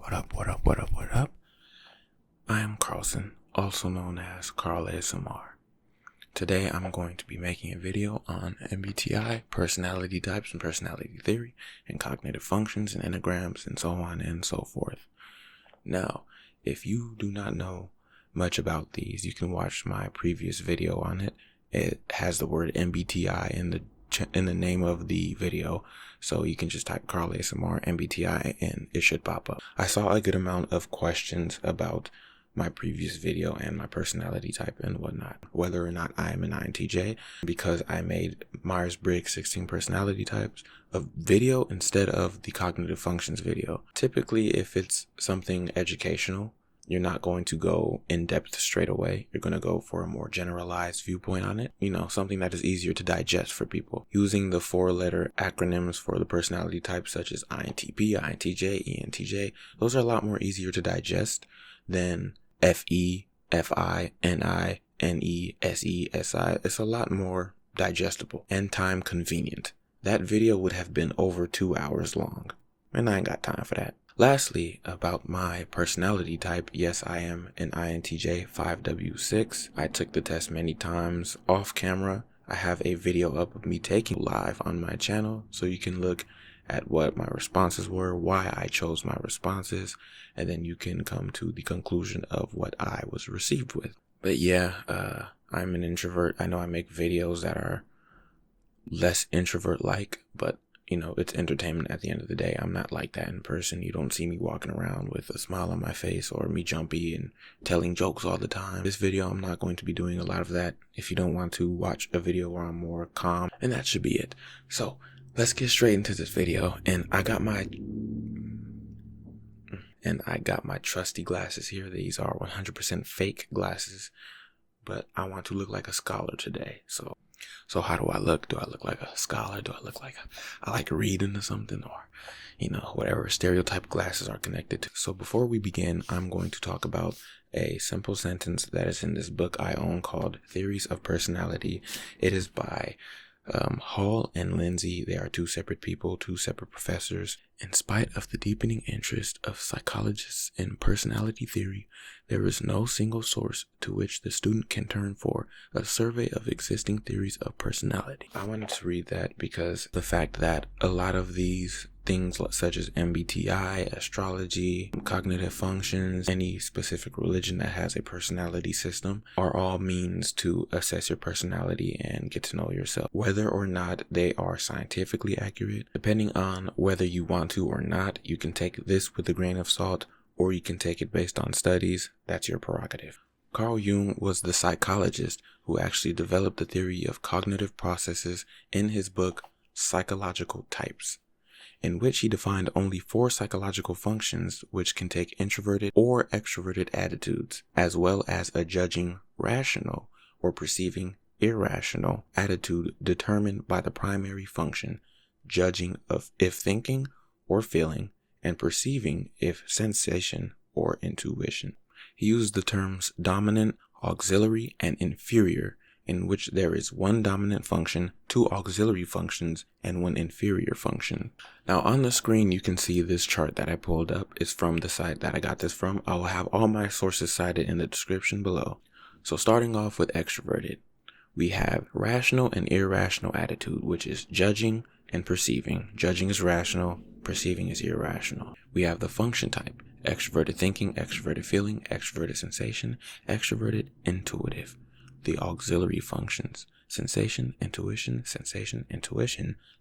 What up, what up, what up, what up? I am Carlson, also known as Carl ASMR. Today I'm going to be making a video on MBTI, personality types and personality theory, and cognitive functions and enneagrams and so on and so forth. Now, if you do not know much about these, you can watch my previous video on it. It has the word MBTI in the name of the video, so you can just type Carl ASMR MBTI and it should pop up. I saw a good amount of questions about my previous video and my personality type and whatnot, whether or not I am an INTJ, because I made Myers-Briggs 16 personality types a video instead of the cognitive functions video. Typically, if it's something educational, you're not going to go in depth straight away. You're going to go for a more generalized viewpoint on it. Something that is easier to digest for people. Using the 4-letter acronyms for the personality types such as INTP, INTJ, ENTJ, those are a lot more easier to digest than FE, FI, NI, NE, SE, SI. It's a lot more digestible and time convenient. That video would have been over 2 hours long, and I ain't got time for that. Lastly, about my personality type, yes, I am an INTJ 5W6. I took the test many times off camera. I have a video up of me taking live on my channel, so you can look at what my responses were, why I chose my responses, and then you can come to the conclusion of what I was received with. But yeah, I'm an introvert. I know I make videos that are less introvert-like, but it's entertainment at the end of the day. I'm not like that in person. You don't see me walking around with a smile on my face or me jumpy and telling jokes all the time. This video, I'm not going to be doing a lot of that. If you don't want to watch a video where I'm more calm, and that should be it. So let's get straight into this video. And I got my trusty glasses here. These are 100% fake glasses, but I want to look like a scholar today. So how do I look? Do I look like a scholar? Do I look like I like reading or something, or whatever stereotype glasses are connected to? So before we begin, I'm going to talk about a simple sentence that is in this book I own called Theories of Personality. It is by Hall and Lindsay. They are two separate people, two separate professors. In spite of the deepening interest of psychologists in personality theory, there is no single source to which the student can turn for a survey of existing theories of personality. I wanted to read that because the fact that a lot of these things such as MBTI, astrology, cognitive functions, any specific religion that has a personality system are all means to assess your personality and get to know yourself. Whether or not they are scientifically accurate, depending on whether you want to or not, you can take this with a grain of salt or you can take it based on studies. That's your prerogative. Carl Jung was the psychologist who actually developed the theory of cognitive processes in his book Psychological Types, in which he defined only 4 psychological functions which can take introverted or extroverted attitudes, as well as a judging rational or perceiving irrational attitude determined by the primary function, judging of if thinking or feeling, and perceiving if sensation or intuition. He used the terms dominant, auxiliary, and inferior, in which there is 1 dominant function, 2 auxiliary functions, and 1 inferior function. Now on the screen you can see this chart that I pulled up is from the site that I got this from. I will have all my sources cited in the description below. So starting off with extroverted, we have rational and irrational attitude, which is judging and perceiving. Judging is rational, perceiving is irrational. We have the function type, extroverted thinking, extroverted feeling, extroverted sensation, extroverted intuitive. The auxiliary functions, sensation, intuition,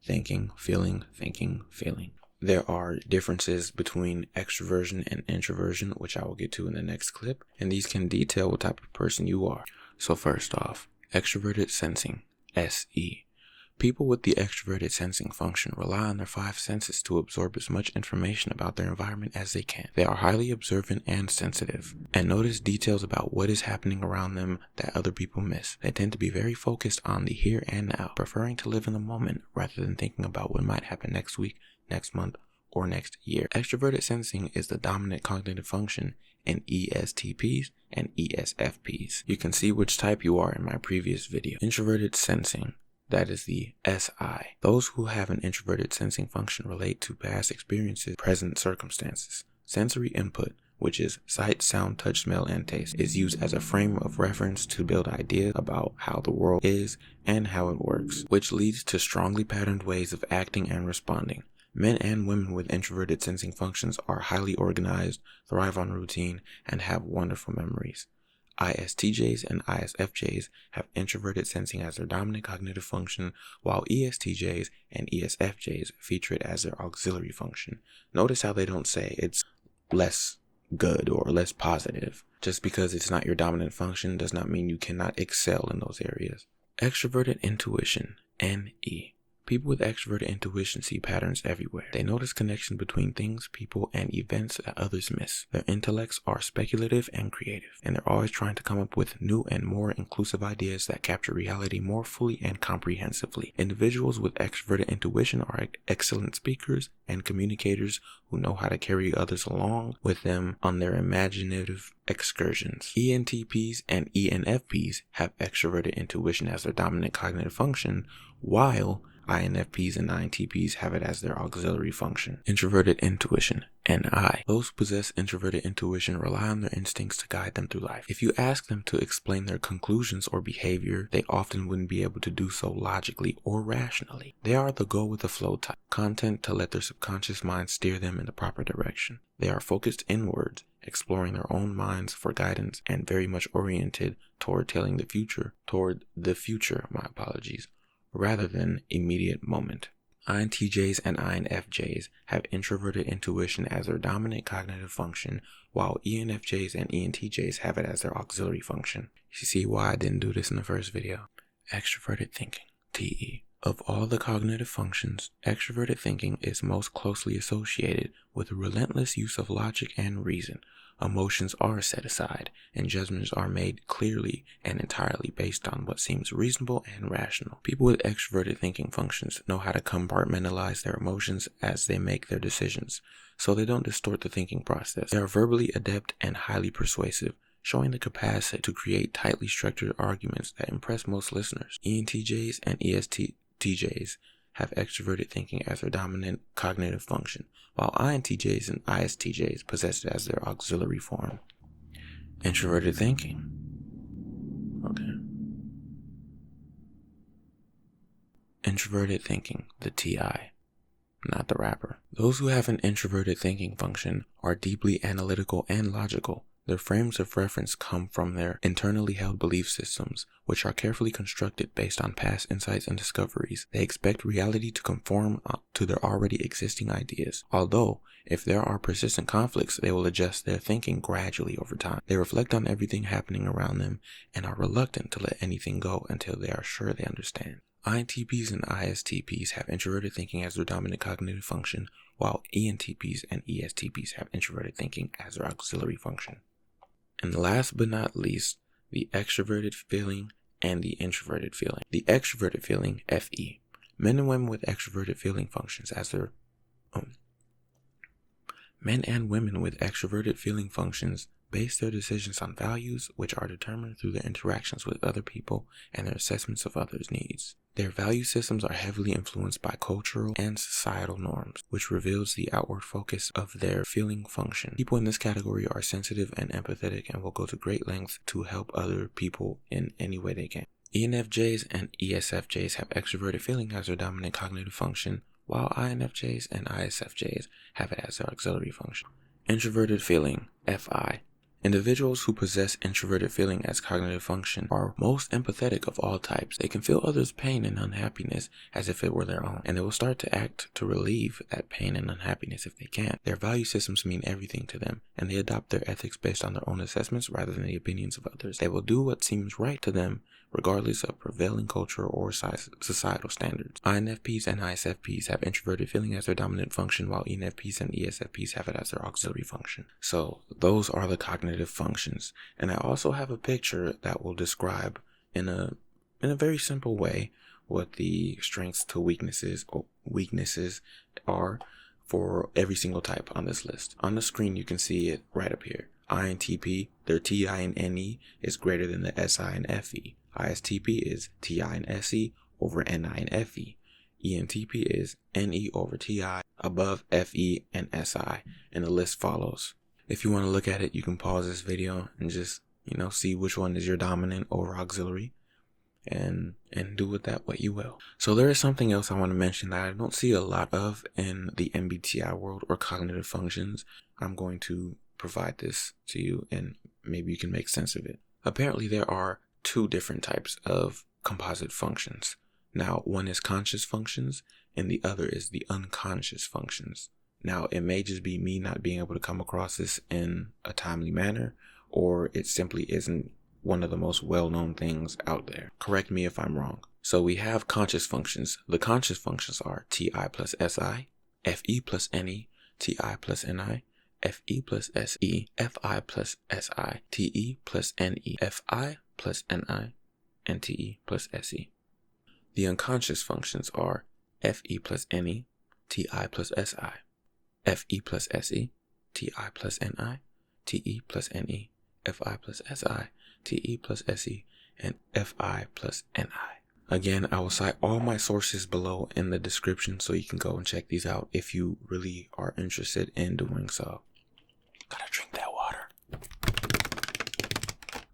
thinking, feeling. There are differences between extroversion and introversion, which I will get to in the next clip, and these can detail what type of person you are. So first off, extroverted sensing, SE. People with the extroverted sensing function rely on their 5 senses to absorb as much information about their environment as they can. They are highly observant and sensitive, and notice details about what is happening around them that other people miss. They tend to be very focused on the here and now, preferring to live in the moment rather than thinking about what might happen next week, next month, or next year. Extroverted sensing is the dominant cognitive function in ESTPs and ESFPs. You can see which type you are in my previous video. Introverted sensing, that is the SI. Those who have an introverted sensing function relate to past experiences, present circumstances. Sensory input, which is sight, sound, touch, smell, and taste, is used as a frame of reference to build ideas about how the world is and how it works, which leads to strongly patterned ways of acting and responding. Men and women with introverted sensing functions are highly organized, thrive on routine, and have wonderful memories. ISTJs and ISFJs have introverted sensing as their dominant cognitive function, while ESTJs and ESFJs feature it as their auxiliary function. Notice how they don't say it's less good or less positive. Just because it's not your dominant function does not mean you cannot excel in those areas. Extroverted intuition, NE. People with extroverted intuition see patterns everywhere. They notice connections between things, people, and events that others miss. Their intellects are speculative and creative, and they're always trying to come up with new and more inclusive ideas that capture reality more fully and comprehensively. Individuals with extroverted intuition are excellent speakers and communicators who know how to carry others along with them on their imaginative excursions. ENTPs and ENFPs have extroverted intuition as their dominant cognitive function, while INFPs and INTPs have it as their auxiliary function. Introverted intuition, NI. Those who possess introverted intuition rely on their instincts to guide them through life. If you ask them to explain their conclusions or behavior, they often wouldn't be able to do so logically or rationally. They are the go with the flow type, content to let their subconscious mind steer them in the proper direction. They are focused inwards, exploring their own minds for guidance, and very much oriented toward the future, rather than immediate moment. INTJs and INFJs have introverted intuition as their dominant cognitive function, while ENFJs and ENTJs have it as their auxiliary function. You see why I didn't do this in the first video. Extroverted thinking, TE. Of all the cognitive functions, extroverted thinking is most closely associated with a relentless use of logic and reason. Emotions are set aside, and judgments are made clearly and entirely based on what seems reasonable and rational. People with extroverted thinking functions know how to compartmentalize their emotions as they make their decisions, so they don't distort the thinking process. They are verbally adept and highly persuasive, showing the capacity to create tightly structured arguments that impress most listeners. ENTJs and ESTJs have extroverted thinking as their dominant cognitive function, while INTJs and ISTJs possess it as their auxiliary form. Introverted thinking. Okay. Introverted thinking, the TI, not the rapper. Those who have an introverted thinking function are deeply analytical and logical. Their frames of reference come from their internally held belief systems, which are carefully constructed based on past insights and discoveries. They expect reality to conform to their already existing ideas. Although, if there are persistent conflicts, they will adjust their thinking gradually over time. They reflect on everything happening around them and are reluctant to let anything go until they are sure they understand. INTPs and ISTPs have introverted thinking as their dominant cognitive function, while ENTPs and ESTPs have introverted thinking as their auxiliary function. And last but not least, the extroverted feeling and the introverted feeling. The extroverted feeling, FE. Men and women with extroverted feeling functions as their Men and women with extroverted feeling functions base their decisions on values which are determined through their interactions with other people and their assessments of others' needs. Their value systems are heavily influenced by cultural and societal norms, which reveals the outward focus of their feeling function. People in this category are sensitive and empathetic and will go to great lengths to help other people in any way they can. ENFJs and ESFJs have extroverted feeling as their dominant cognitive function, while INFJs and ISFJs have it as their auxiliary function. Introverted feeling, FI. Individuals who possess introverted feeling as cognitive function are most empathetic of all types. They can feel others' pain and unhappiness as if it were their own, and they will start to act to relieve that pain and unhappiness if they can. Their value systems mean everything to them, and they adopt their ethics based on their own assessments rather than the opinions of others. They will do what seems right to them, regardless of prevailing culture or societal standards. INFPs and ISFPs have introverted feeling as their dominant function, while ENFPs and ESFPs have it as their auxiliary function. So those are the cognitive functions. And I also have a picture that will describe in a very simple way what the strengths to weaknesses are for every single type on this list. On the screen you can see it right up here. INTP, their TI and NE is greater than the SI and FE. ISTP is TI and SE over NI and FE. ENTP is NE over TI, above FE and SI, and the list follows. If you want to look at it, you can pause this video and just, see which one is your dominant or auxiliary, and do with that what you will. So there is something else I want to mention that I don't see a lot of in the MBTI world, or cognitive functions. I'm going to provide this to you and maybe you can make sense of it. Apparently there are two different types of composite functions. Now, one is conscious functions and the other is the unconscious functions. Now, it may just be me not being able to come across this in a timely manner, or it simply isn't one of the most well-known things out there. Correct me if I'm wrong. So we have conscious functions. The conscious functions are Ti plus Si, Fe plus Ne, Ti plus Ni, Fe plus Se, Fi plus Si, Te plus Ne, Fi plus Ni, and Te plus Se. The unconscious functions are Fe plus Ne, Ti plus Si, Fe plus Se, Ti plus Ni, Te plus Ne, Fi plus Si, Te plus Se, and Fi plus Ni. Again, I will cite all my sources below in the description so you can go and check these out if you really are interested in doing so. Gotta drink that water.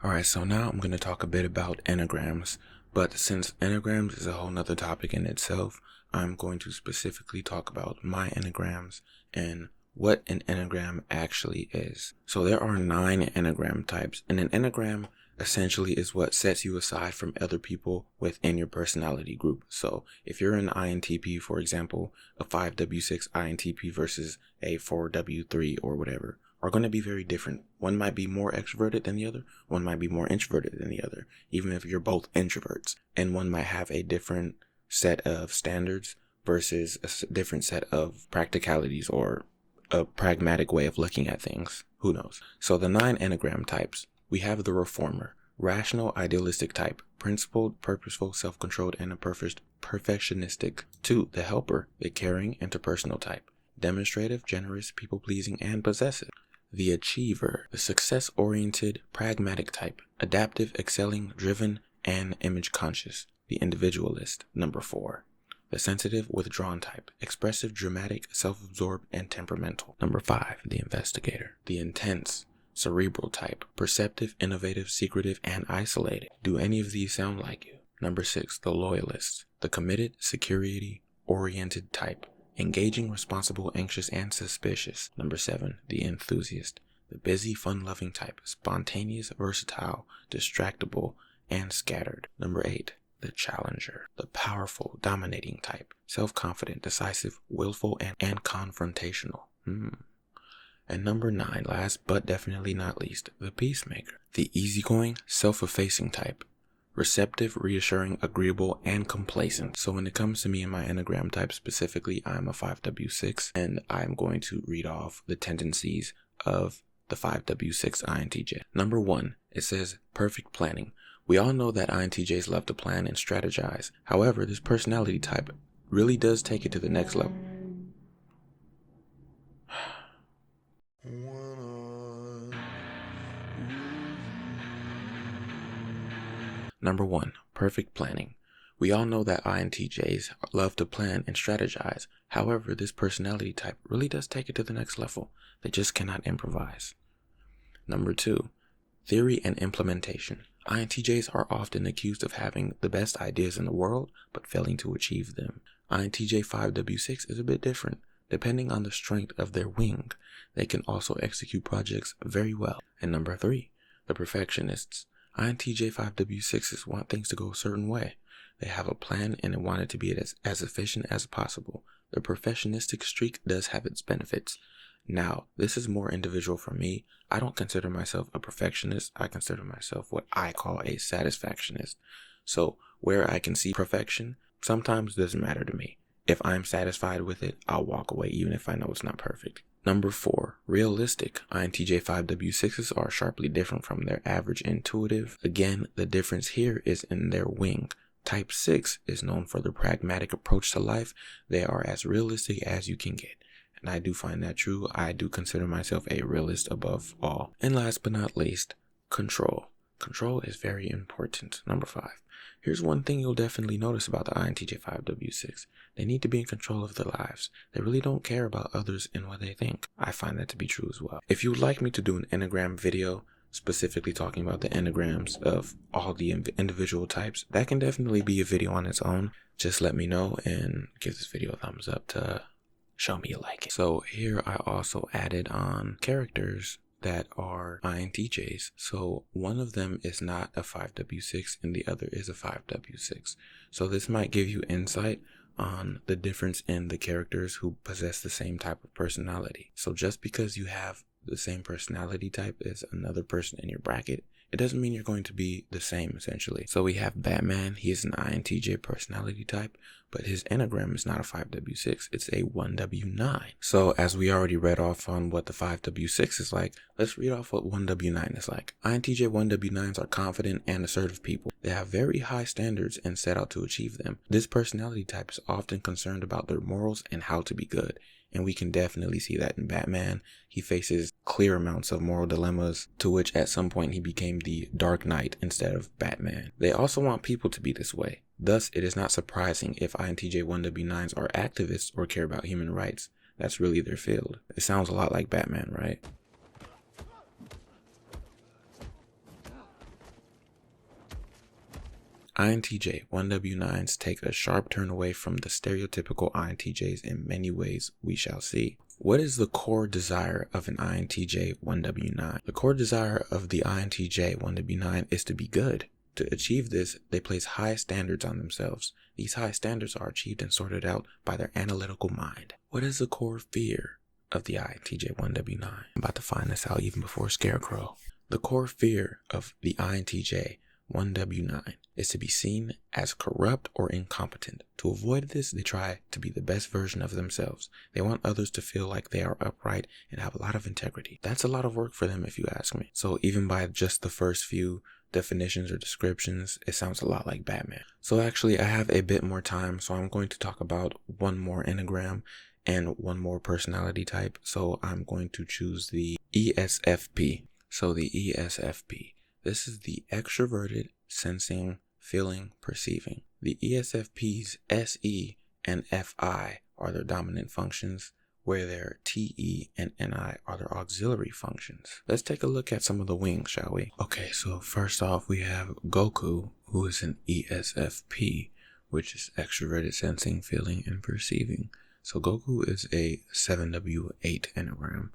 Alright, so now I'm going to talk a bit about enneagrams, but since enneagrams is a whole nother topic in itself, I'm going to specifically talk about my enneagrams and what an enneagram actually is. So there are 9 enneagram types, and an enneagram essentially is what sets you aside from other people within your personality group. So if you're an INTP, for example, a 5W6 INTP versus a 4W3 or whatever are going to be very different. One might be more extroverted than the other. One might be more introverted than the other, even if you're both introverts. And one might have a different set of standards versus a different set of practicalities or a pragmatic way of looking at things. Who knows? So the 9 enneagram types. We have the reformer, rational, idealistic type, principled, purposeful, self-controlled, and a perfectionistic. 2, the helper, the caring, interpersonal type, demonstrative, generous, people-pleasing, and possessive. The achiever, the success-oriented, pragmatic type, adaptive, excelling, driven, and image-conscious. The individualist, number 4. The sensitive, withdrawn type, expressive, dramatic, self-absorbed, and temperamental. Number 5, the investigator, the intense, cerebral type, perceptive, innovative, secretive, and isolated. Do any of these sound like you? Number 6, the loyalist, the committed, security-oriented type, engaging, responsible, anxious, and suspicious. Number 7, the enthusiast, the busy, fun-loving type, spontaneous, versatile, distractible, and scattered. Number 8, the challenger, the powerful, dominating type, self-confident, decisive, willful, and confrontational. And number 9, last but definitely not least, the peacemaker, the easygoing, self-effacing type, receptive, reassuring, agreeable, and complacent. So when it comes to me and my enneagram type specifically, I'm a 5W6, and I'm going to read off the tendencies of the 5W6 INTJ. Number 1, it says perfect planning. We all know that INTJs love to plan and strategize. However, this personality type really does take it to the next level. Number 1, perfect planning. We all know that INTJs love to plan and strategize. However, this personality type really does take it to the next level. They just cannot improvise. Number 2, theory and implementation. INTJs are often accused of having the best ideas in the world, but failing to achieve them. INTJ 5W6 is a bit different. Depending on the strength of their wing, they can also execute projects very well. And number 3, the perfectionists. INTJ 5W6s want things to go a certain way. They have a plan and they want it to be as efficient as possible. The perfectionistic streak does have its benefits. Now, this is more individual for me. I don't consider myself a perfectionist. I consider myself what I call a satisfactionist. So where I can see perfection sometimes doesn't matter to me. If I'm satisfied with it, I'll walk away even if I know it's not perfect. Number 4, realistic. INTJ 5W6s are sharply different from their average intuitive. Again, the difference here is in their wing. Type 6 is known for their pragmatic approach to life. They are as realistic as you can get. And I do find that true. I do consider myself a realist above all. And last but not least, control. Control is very important. Number 5. Here's one thing you'll definitely notice about the INTJ 5W6. They need to be in control of their lives. They really don't care about others and what they think. I find that to be true as well. If you would like me to do an Enneagram video, specifically talking about the Enneagrams of all the individual types, that can definitely be a video on its own. Just let me know and give this video a thumbs up to show me you like it. So here I also added on characters that are INTJs. So one of them is not a 5W6 and the other is a 5W6. So this might give you insight on the difference in the characters who possess the same type of personality. So just because you have the same personality type as another person in your bracket, it doesn't mean you're going to be the same, essentially. So we have Batman. He is an INTJ personality type, but his Enneagram is not a 5W6. It's a 1W9. So as we already read off on what the 5W6 is like, let's read off what 1W9 is like. INTJ 1W9s are confident and assertive people. They have very high standards and set out to achieve them. This personality type is often concerned about their morals and how to be good. And we can definitely see that in Batman. He faces clear amounts of moral dilemmas, to which at some point he became the Dark Knight instead of Batman. They also want people to be this way. Thus, it is not surprising if INTJ 1W9s are activists or care about human rights. That's really their field. It sounds a lot like Batman, right? INTJ 1W9s take a sharp turn away from the stereotypical INTJs in many ways we shall see. What is the core desire of an INTJ 1W9? The core desire of the INTJ 1W9 is to be good. To achieve this, they place high standards on themselves. These high standards are achieved and sorted out by their analytical mind. What is the core fear of the INTJ 1W9? I'm about to find this out even before Scarecrow. The core fear of the INTJ 1W9 is to be seen as corrupt or incompetent. To avoid this, they try to be the best version of themselves. They want others to feel like they are upright and have a lot of integrity. That's a lot of work for them if you ask me. So even by just the first few definitions or descriptions, it sounds a lot like Batman. So actually I have a bit more time, so I'm going to talk about one more Enneagram and one more personality type. So I'm going to choose the ESFP. So the ESFP. This is the extroverted, sensing, feeling, perceiving. The ESFP's SE and FI are their dominant functions, where their TE and NI are their auxiliary functions. Let's take a look at some of the wings, shall we? Okay, so first off, we have Goku, who is an ESFP, which is extroverted, sensing, feeling, and perceiving. So Goku is a 7W8 Enneagram,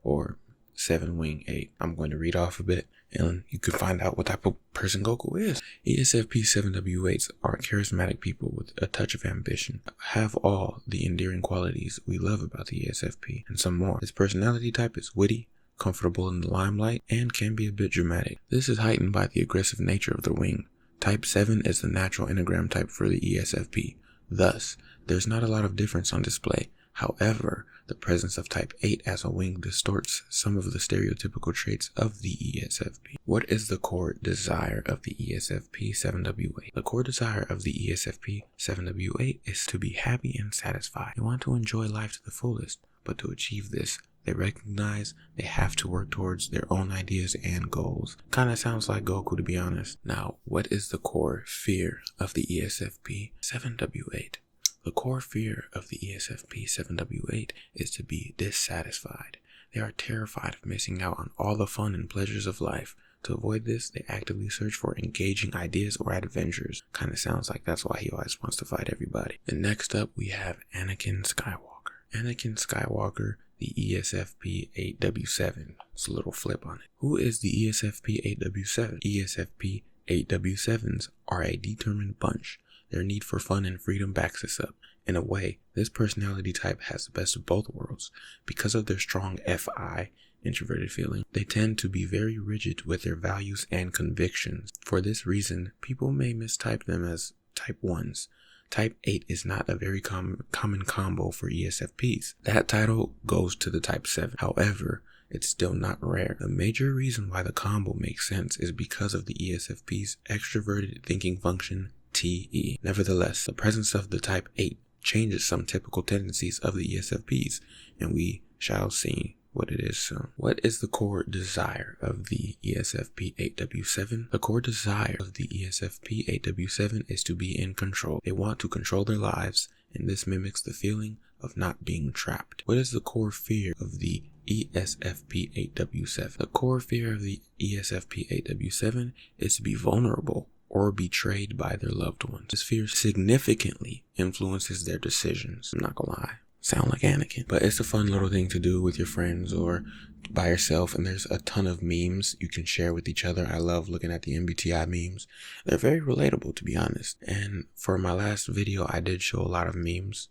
or 7 wing 8. I'm going to read off a bit and you can find out what type of person Goku is. ESFP 7W8s are charismatic people with a touch of ambition, have all the endearing qualities we love about the ESFP, and some more. This personality type is witty, comfortable in the limelight, and can be a bit dramatic. This is heightened by the aggressive nature of the wing. Type 7 is the natural Enneagram type for the ESFP. Thus, there's not a lot of difference on display. However, the presence of type 8 as a wing distorts some of the stereotypical traits of the ESFP. What is the core desire of the ESFP 7W8? The core desire of the ESFP 7W8 is to be happy and satisfied. They want to enjoy life to the fullest, but to achieve this, they recognize they have to work towards their own ideas and goals. Kinda sounds like Goku, to be honest. Now, what is the core fear of the ESFP 7W8? The core fear of the ESFP 7W8 is to be dissatisfied. They are terrified of missing out on all the fun and pleasures of life. To avoid this, they actively search for engaging ideas or adventures. Kinda sounds like that's why he always wants to fight everybody. And next up, we have Anakin Skywalker. Anakin Skywalker, the ESFP 8W7. It's a little flip on it. Who is the ESFP 8W7? ESFP 8W7s are a determined bunch. Their need for fun and freedom backs us up. In a way, this personality type has the best of both worlds. Because of their strong FI, introverted feeling, they tend to be very rigid with their values and convictions. For this reason, people may mistype them as type 1s. Type 8 is not a very common combo for ESFPs. That title goes to the type 7. However, it's still not rare. The major reason why the combo makes sense is because of the ESFP's extroverted thinking function, TE. Nevertheless, the presence of the type 8 changes some typical tendencies of the ESFPs, and we shall see what it is soon. What is the core desire of the ESFP-8W7? The core desire of the ESFP-8W7 is to be in control. They want to control their lives, and this mimics the feeling of not being trapped. What is the core fear of the ESFP-8W7? The core fear of the ESFP-8W7 is to be vulnerable or betrayed by their loved ones. This fear significantly influences their decisions. I'm not gonna lie. Sound like Anakin. But it's a fun little thing to do with your friends or by yourself, and there's a ton of memes you can share with each other. I love looking at the MBTI memes. They're very relatable, to be honest. And for my last video, I did show a lot of memes.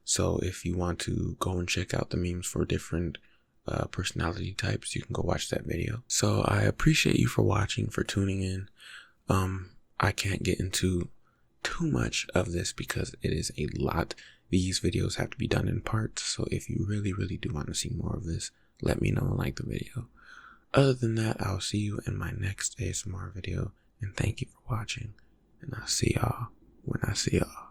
So if you want to go and check out the memes for different personality types, you can go watch that video. So I appreciate you for watching, for tuning in. I can't get into too much of this because it is a lot. These videos have to be done in parts, so if you really do want to see more of this, let me know and like the video. Other than that, I'll see you in my next ASMR video, and thank you for watching, and I'll see y'all when I see y'all.